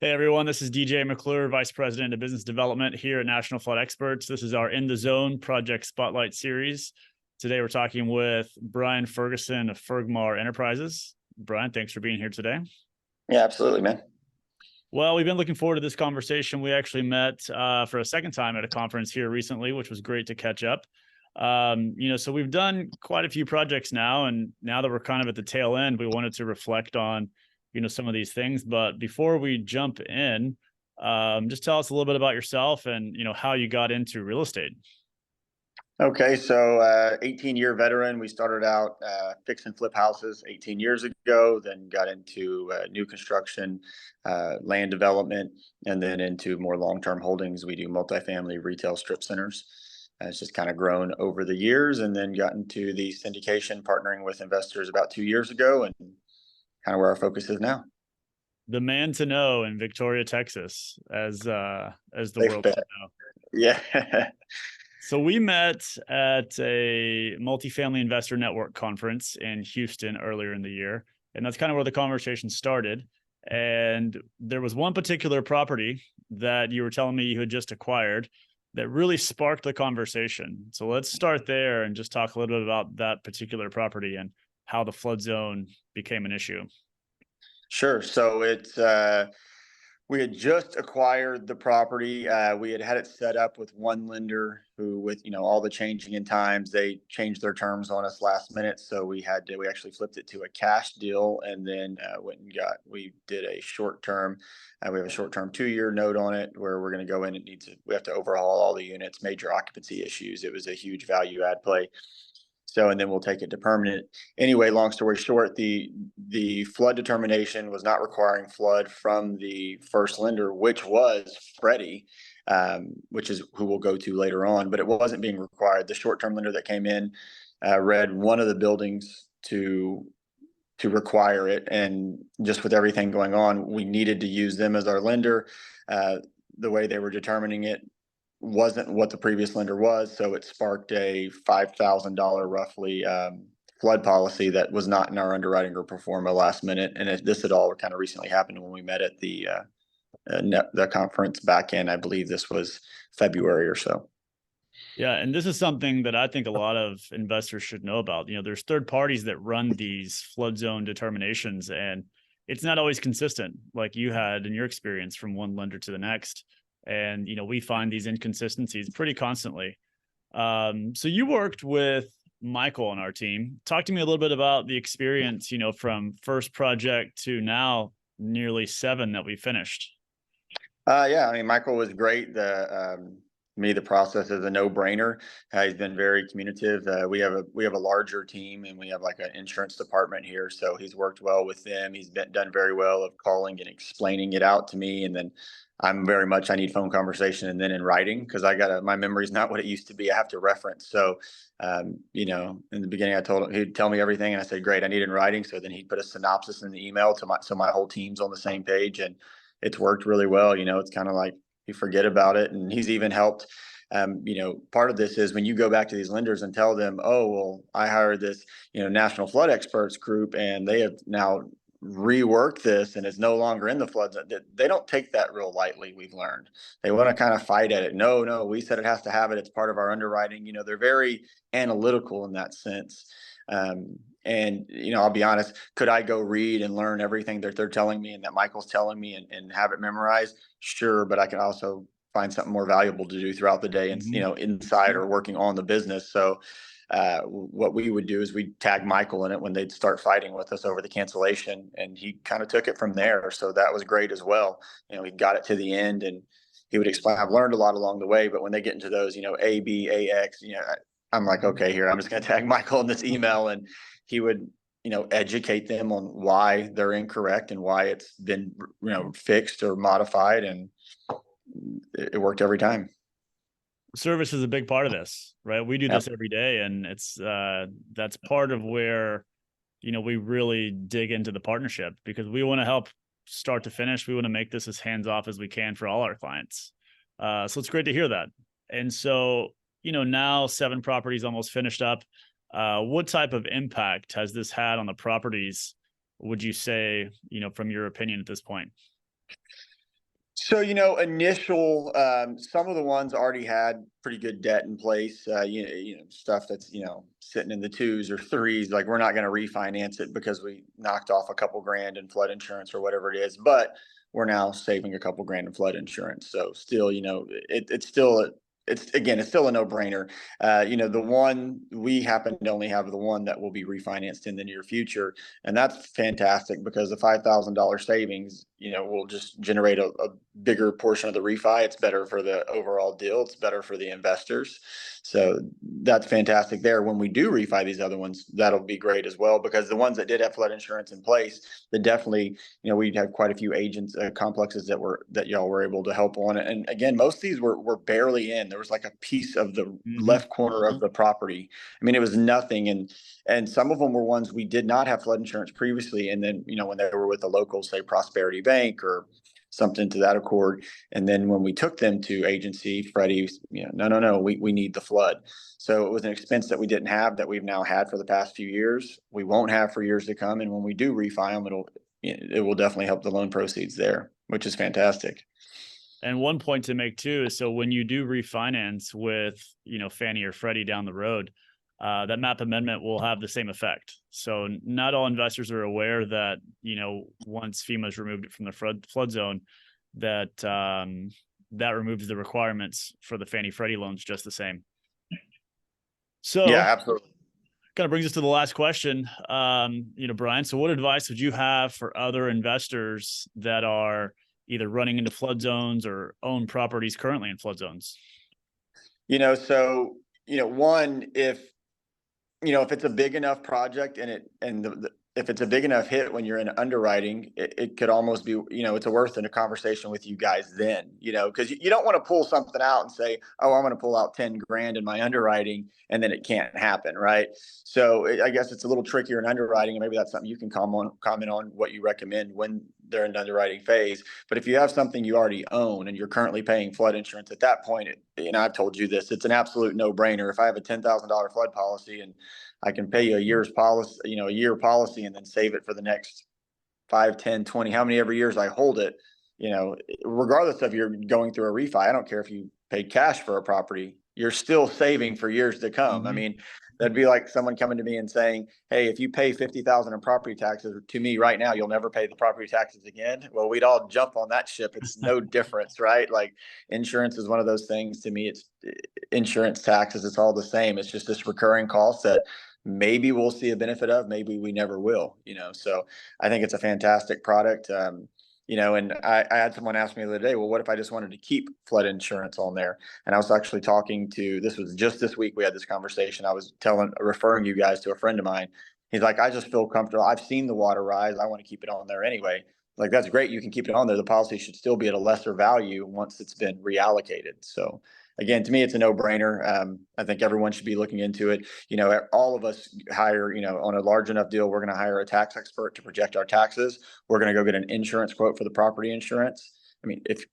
Hey everyone, this is DJ McClure, Vice President of Business Development here at National Flood Experts. This is our In the Zone Project Spotlight series. Today we're talking with Brian Ferguson of Fergmar Enterprises. Brian, thanks for being here today. Yeah, absolutely, man. Well, we've been looking forward to this conversation. We actually met for a second time at a conference here recently, which was great to catch up. So we've done quite a few projects now, and now that we're kind of at the tail end, we wanted to reflect on some of these things. But before we jump in, just tell us a little bit about yourself and how you got into real estate. Okay, so 18-year veteran. We started out fix and flip houses 18 years ago, then got into new construction, land development, and then into more long-term holdings. We do multifamily retail strip centers. It's just kind of grown over the years, and then got into the syndication, partnering with investors about 2 years ago, and kind of where our focus is now. The man to know in Victoria, Texas, as the Safe world bet. should know. Yeah. So we met at a multifamily investor network conference in Houston earlier in the year, and that's kind of where the conversation started. And there was one particular property that you were telling me you had just acquired that really sparked the conversation. So let's start there and just talk a little bit about that particular property and how the flood zone became an issue. Sure. So we had just acquired the property. We had it set up with one lender who, with all the changing in times, they changed their terms on us last minute. So we actually flipped it to a cash deal, and then we did a short term. We have a short term 2-year note on it where we're going to go in. We have to overhaul all the units, major occupancy issues. It was a huge value add play. So, and then we'll take it to permanent. Anyway, long story short, the flood determination was not requiring flood from the first lender, which was Freddie, which is who we'll go to later on, but it wasn't being required. The short-term lender that came in read one of the buildings to require it, and just with everything going on, we needed to use them as our lender. The way they were determining it wasn't what the previous lender was, so it sparked a $5,000 roughly flood policy that was not in our underwriting or pro forma last minute. And this had all kind of recently happened when we met at the conference back in, I believe this was February or so. Yeah, and this is something that I think a lot of investors should know about. There's third parties that run these flood zone determinations, and it's not always consistent, like you had in your experience from one lender to the next. And, we find these inconsistencies pretty constantly. So you worked with Michael on our team. Talk to me a little bit about the experience, from first project to now nearly 7 that we finished. Yeah, I mean, Michael was great. The process is a no-brainer. He's been very communicative. We have a larger team, and we have like an insurance department here, so he's worked well with them. He's done very well of calling and explaining it out to me, and then I need phone conversation and then in writing, because my memory's not what it used to be. I have to reference. So, in the beginning, I told him he'd tell me everything, and I said, "Great, I need it in writing." So then he'd put a synopsis in the email so my whole team's on the same page, and it's worked really well. It's kind of like you forget about it, and he's even helped. Part of this is when you go back to these lenders and tell them, "Oh, well, I hired this, National Flood Experts group, and they have now rework this and it's no longer in the flood zone." They don't take that real lightly. We've learned they want to kind of fight at it. No, we said it has to have it. It's part of our underwriting. They're very analytical in that sense. And I'll be honest, could I go read and learn everything that they're telling me and that Michael's telling me and have it memorized? Sure, but I can also find something more valuable to do throughout the day, and inside or working on the business. So what we would do is we'd tag Michael in it when they'd start fighting with us over the cancellation, and he kind of took it from there. So that was great as well. He got it to the end, and he would explain. I've learned a lot along the way, but when they get into those, A, B, A, X, I'm like, okay, here, I'm just going to tag Michael in this email, and he would, educate them on why they're incorrect and why it's been, fixed or modified, and it worked every time. Service is a big part of this, right? We do this every day, and it's that's part of where we really dig into the partnership, because we want to help start to finish. We want to make this as hands-off as we can for all our clients. So it's great to hear that. And so now 7 properties almost finished up. What type of impact has this had on the properties, would you say, from your opinion at this point? So, initial, some of the ones already had pretty good debt in place, stuff that's, sitting in the twos or threes. Like, we're not going to refinance it because we knocked off a couple grand in flood insurance or whatever it is, but we're now saving a couple grand in flood insurance. So still, it's still, it's still a no brainer. The one we happen to only have the one that will be refinanced in the near future. And that's fantastic because the $5,000 savings, will just generate a bigger portion of the refi. It's better for the overall deal. It's better for the investors. So that's fantastic there. When we do refi these other ones, that'll be great as well, because the ones that did have flood insurance in place, that definitely, we had quite a few agents, complexes that y'all were able to help on it. And again, most of these were barely in. There was like a piece of the left corner of the property. I mean, it was nothing. And some of them were ones we did not have flood insurance previously. And then, when they were with a local, say, Prosperity Bank or something to that accord. And then when we took them to agency, Freddie, no, we need the flood. So it was an expense that we didn't have that we've now had for the past few years. We won't have for years to come. And when we do refi them, it will definitely help the loan proceeds there, which is fantastic. And one point to make too is, so when you do refinance with, Fannie or Freddie down the road, that MAP amendment will have the same effect. So not all investors are aware that, once FEMA's removed it from the flood zone, that that removes the requirements for the Fannie Freddie loans just the same. So yeah, absolutely. Kind of brings us to the last question, Brian. So what advice would you have for other investors that are either running into flood zones or own properties currently in flood zones? One, if it's a big enough project if it's a big enough hit when you're in underwriting, it could almost be, it's worth a conversation with you guys then, because you don't want to pull something out and say, oh, I'm going to pull out 10 grand in my underwriting, and then it can't happen. Right. So I guess it's a little trickier in underwriting, and maybe that's something you can comment on what you recommend when they're in the underwriting phase. But if you have something you already own and you're currently paying flood insurance at that point, I've told you this, it's an absolute no brainer. If I have a $10,000 flood policy and I can pay you a year policy and then save it for the next 5, 10, 20, how many ever years I hold it, regardless of you're going through a refi. I don't care if you paid cash for a property, you're still saving for years to come. I mean, that'd be like someone coming to me and saying, hey, if you pay $50,000 in property taxes to me right now, you'll never pay the property taxes again. Well, we'd all jump on that ship. It's no difference, right? Like, insurance is one of those things. To me, it's insurance, taxes, it's all the same. It's just this recurring cost that maybe we'll see a benefit of, maybe we never will, so I think it's a fantastic product. And I had someone ask me the other day, well, what if I just wanted to keep flood insurance on there? And I was actually this was just this week we had this conversation. I was referring you guys to a friend of mine. He's like, I just feel comfortable. I've seen the water rise. I want to keep it on there anyway. Like, that's great. You can keep it on there. The policy should still be at a lesser value once it's been reallocated. So again, to me, it's a no-brainer. I think everyone should be looking into it. All of us hire, on a large enough deal, we're going to hire a tax expert to project our taxes. We're going to go get an insurance quote for the property insurance. I mean, if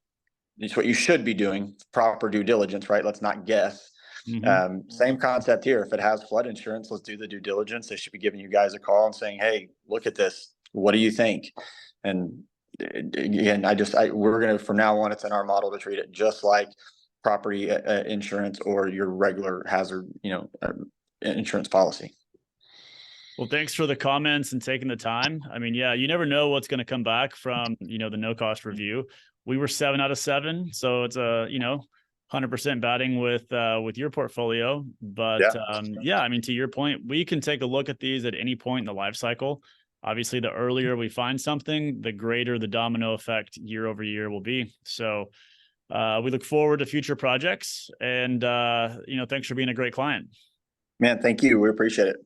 it's what you should be doing, proper due diligence, right? Let's not guess. Same concept here. If it has flood insurance, let's do the due diligence. They should be giving you guys a call and saying, hey, look at this. What do you think? And again, we're going to, from now on, it's in our model to treat it just like property insurance or your regular hazard, insurance policy. Well, thanks for the comments and taking the time. I mean, yeah, you never know what's going to come back from, the no cost review. We were 7 out of 7. So it's a, 100% batting with your portfolio. But yeah, I mean, to your point, we can take a look at these at any point in the life cycle. Obviously, the earlier we find something, the greater the domino effect year over year will be. So we look forward to future projects, and thanks for being a great client. Man, thank you. We appreciate it.